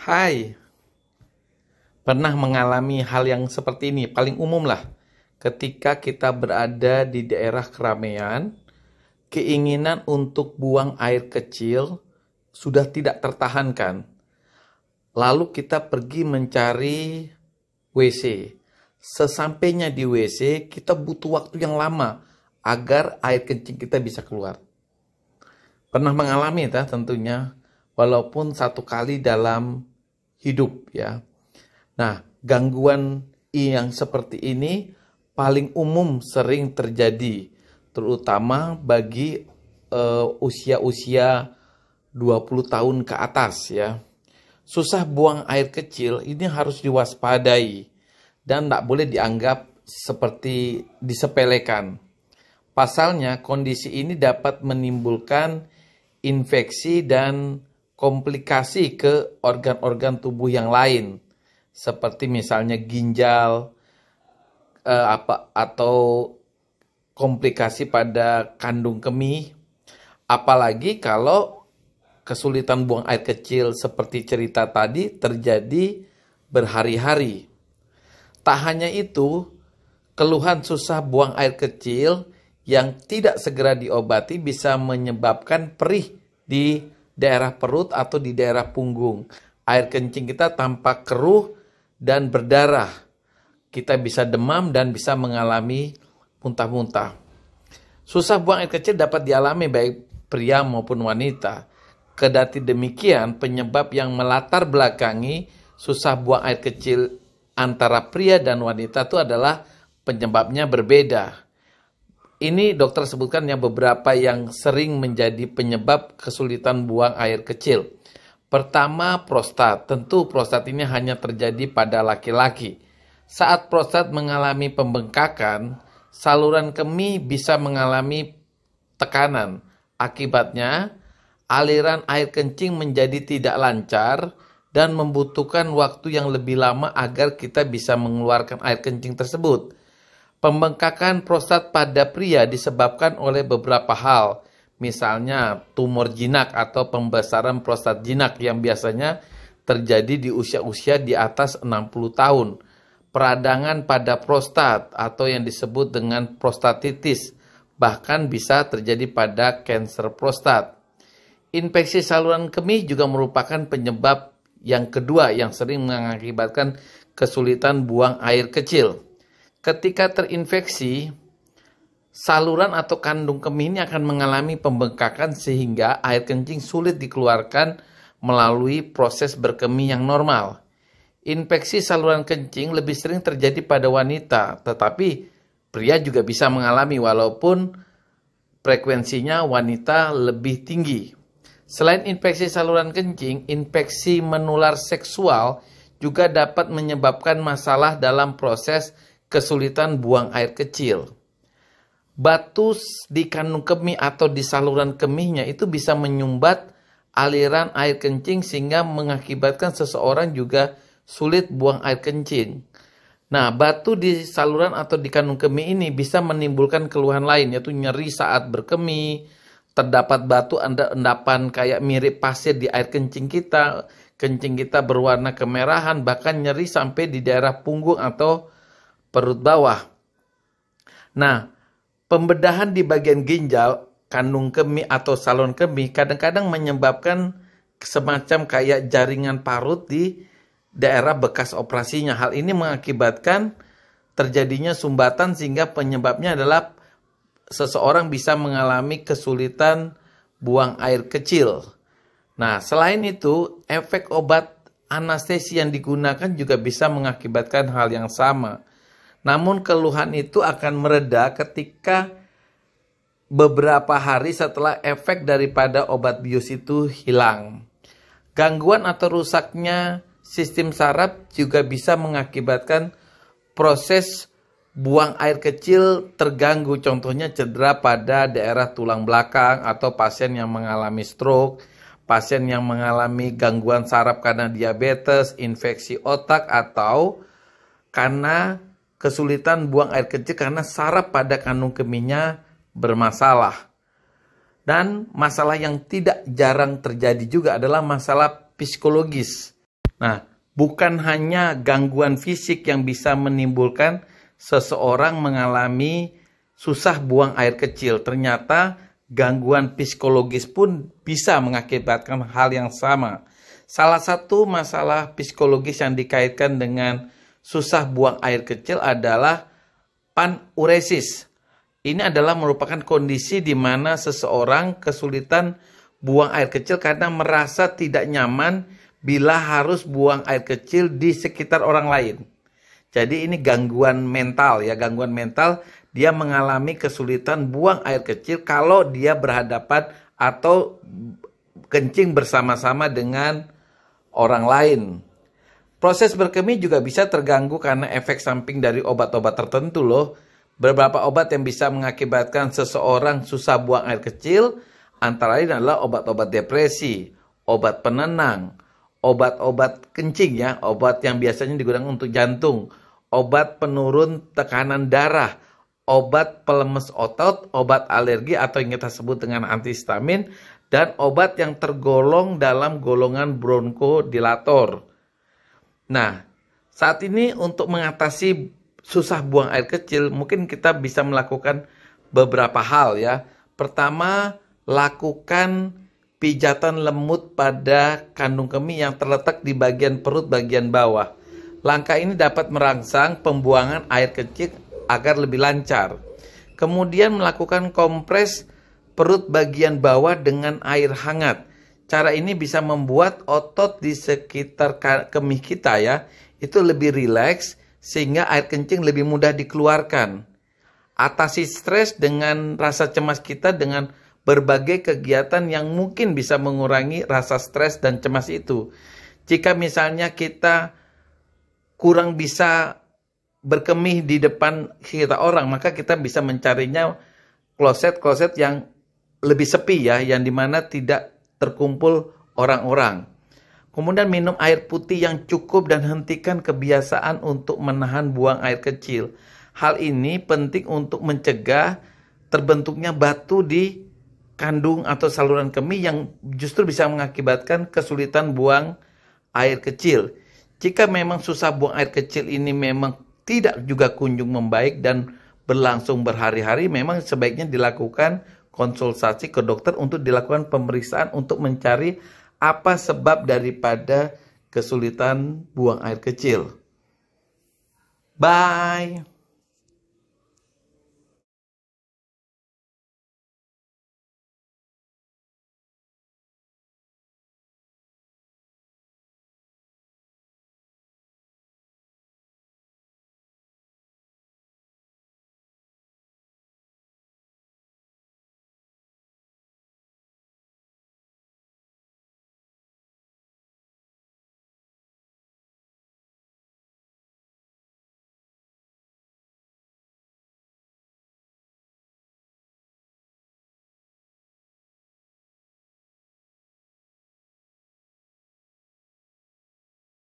Hai, pernah mengalami hal yang seperti ini? Paling umum lah, ketika kita berada di daerah keramaian, keinginan untuk buang air kecil sudah tidak tertahankan. Lalu kita pergi mencari WC. Sesampainya di WC, kita butuh waktu yang lama agar air kencing kita bisa keluar. Pernah mengalami tentunya, walaupun satu kali dalam hidup ya. Nah, gangguan yang seperti ini paling umum sering terjadi, terutama bagi usia-usia 20 tahun ke atas ya. Susah buang air kecil ini harus diwaspadai dan tidak boleh dianggap seperti disepelekan. Pasalnya, kondisi ini dapat menimbulkan infeksi dan komplikasi ke organ-organ tubuh yang lain, seperti misalnya ginjal, atau komplikasi pada kandung kemih. Apalagi kalau kesulitan buang air kecil seperti cerita tadi terjadi berhari-hari. Tak hanya itu, keluhan susah buang air kecil yang tidak segera diobati bisa menyebabkan perih di daerah perut atau di daerah punggung. Air kencing kita tampak keruh dan berdarah. Kita bisa demam dan bisa mengalami muntah-muntah. Susah buang air kecil dapat dialami baik pria maupun wanita. Kendati demikian, penyebab yang melatar belakangi susah buang air kecil antara pria dan wanita itu adalah penyebabnya berbeda. Ini dokter sebutkan beberapa yang sering menjadi penyebab kesulitan buang air kecil. Pertama, prostat. Tentu prostat ini hanya terjadi pada laki-laki. Saat prostat mengalami pembengkakan, saluran kemih bisa mengalami tekanan. Akibatnya, aliran air kencing menjadi tidak lancar dan membutuhkan waktu yang lebih lama agar kita bisa mengeluarkan air kencing tersebut. Pembengkakan prostat pada pria disebabkan oleh beberapa hal, misalnya tumor jinak atau pembesaran prostat jinak yang biasanya terjadi di usia-usia di atas 60 tahun. Peradangan pada prostat atau yang disebut dengan prostatitis, bahkan bisa terjadi pada kanker prostat. Infeksi saluran kemih juga merupakan penyebab yang kedua yang sering mengakibatkan kesulitan buang air kecil. Ketika terinfeksi, saluran atau kandung kemih ini akan mengalami pembengkakan sehingga air kencing sulit dikeluarkan melalui proses berkemih yang normal. Infeksi saluran kencing lebih sering terjadi pada wanita, tetapi pria juga bisa mengalami walaupun frekuensinya wanita lebih tinggi. Selain infeksi saluran kencing, infeksi menular seksual juga dapat menyebabkan masalah dalam proses kesulitan buang air kecil. Batu di kandung kemih atau di saluran kemihnya itu bisa menyumbat aliran air kencing sehingga mengakibatkan seseorang juga sulit buang air kencing. Nah, batu di saluran atau di kandung kemih ini bisa menimbulkan keluhan lain, yaitu nyeri saat berkemih, terdapat batu endapan kayak mirip pasir di air kencing kita berwarna kemerahan, bahkan nyeri sampai di daerah punggung atau perut bawah. Nah, pembedahan di bagian ginjal, kandung kemih atau saluran kemih kadang-kadang menyebabkan semacam kayak jaringan parut di daerah bekas operasinya. Hal ini mengakibatkan terjadinya sumbatan sehingga penyebabnya adalah seseorang bisa mengalami kesulitan buang air kecil. Nah, selain itu, efek obat anestesi yang digunakan juga bisa mengakibatkan hal yang sama. Namun keluhan itu akan mereda ketika beberapa hari setelah efek daripada obat bius itu hilang. Gangguan atau rusaknya sistem saraf juga bisa mengakibatkan proses buang air kecil terganggu. Contohnya cedera pada daerah tulang belakang atau pasien yang mengalami stroke, pasien yang mengalami gangguan saraf karena diabetes, infeksi otak, atau karena kesulitan buang air kecil karena saraf pada kandung kemihnya bermasalah. Dan masalah yang tidak jarang terjadi juga adalah masalah psikologis. Nah, bukan hanya gangguan fisik yang bisa menimbulkan seseorang mengalami susah buang air kecil. Ternyata gangguan psikologis pun bisa mengakibatkan hal yang sama. Salah satu masalah psikologis yang dikaitkan dengan susah buang air kecil adalah panuresis. Ini adalah merupakan kondisi di mana seseorang kesulitan buang air kecil karena merasa tidak nyaman bila harus buang air kecil di sekitar orang lain. Jadi ini gangguan mental ya, gangguan mental. Dia mengalami kesulitan buang air kecil kalau dia berhadapan atau kencing bersama-sama dengan orang lain. Proses berkemih juga bisa terganggu karena efek samping dari obat-obat tertentu loh. Beberapa obat yang bisa mengakibatkan seseorang susah buang air kecil antara lain adalah obat-obat depresi, obat penenang, obat-obat kencing ya, obat yang biasanya digunakan untuk jantung, obat penurun tekanan darah, obat pelemes otot, obat alergi atau yang kita sebut dengan antihistamin, dan obat yang tergolong dalam golongan bronkodilator. Nah, saat ini untuk mengatasi susah buang air kecil, mungkin kita bisa melakukan beberapa hal ya. Pertama, lakukan pijatan lemut pada kandung kemih yang terletak di bagian perut bagian bawah. Langkah ini dapat merangsang pembuangan air kecil agar lebih lancar. Kemudian melakukan kompres perut bagian bawah dengan air hangat. Cara ini bisa membuat otot di sekitar kemih kita ya, itu lebih rileks sehingga air kencing lebih mudah dikeluarkan. Atasi stres dengan rasa cemas kita dengan berbagai kegiatan yang mungkin bisa mengurangi rasa stres dan cemas itu. Jika misalnya kita kurang bisa berkemih di depan kita orang, maka kita bisa mencarinya kloset-kloset yang lebih sepi ya, yang dimana tidak terkumpul orang-orang. Kemudian minum air putih yang cukup dan hentikan kebiasaan untuk menahan buang air kecil. Hal ini penting untuk mencegah terbentuknya batu di kandung atau saluran kemih yang justru bisa mengakibatkan kesulitan buang air kecil. Jika memang susah buang air kecil ini memang tidak juga kunjung membaik dan berlangsung berhari-hari, memang sebaiknya dilakukan konsultasi ke dokter untuk dilakukan pemeriksaan untuk mencari apa sebab daripada kesulitan buang air kecil. Bye.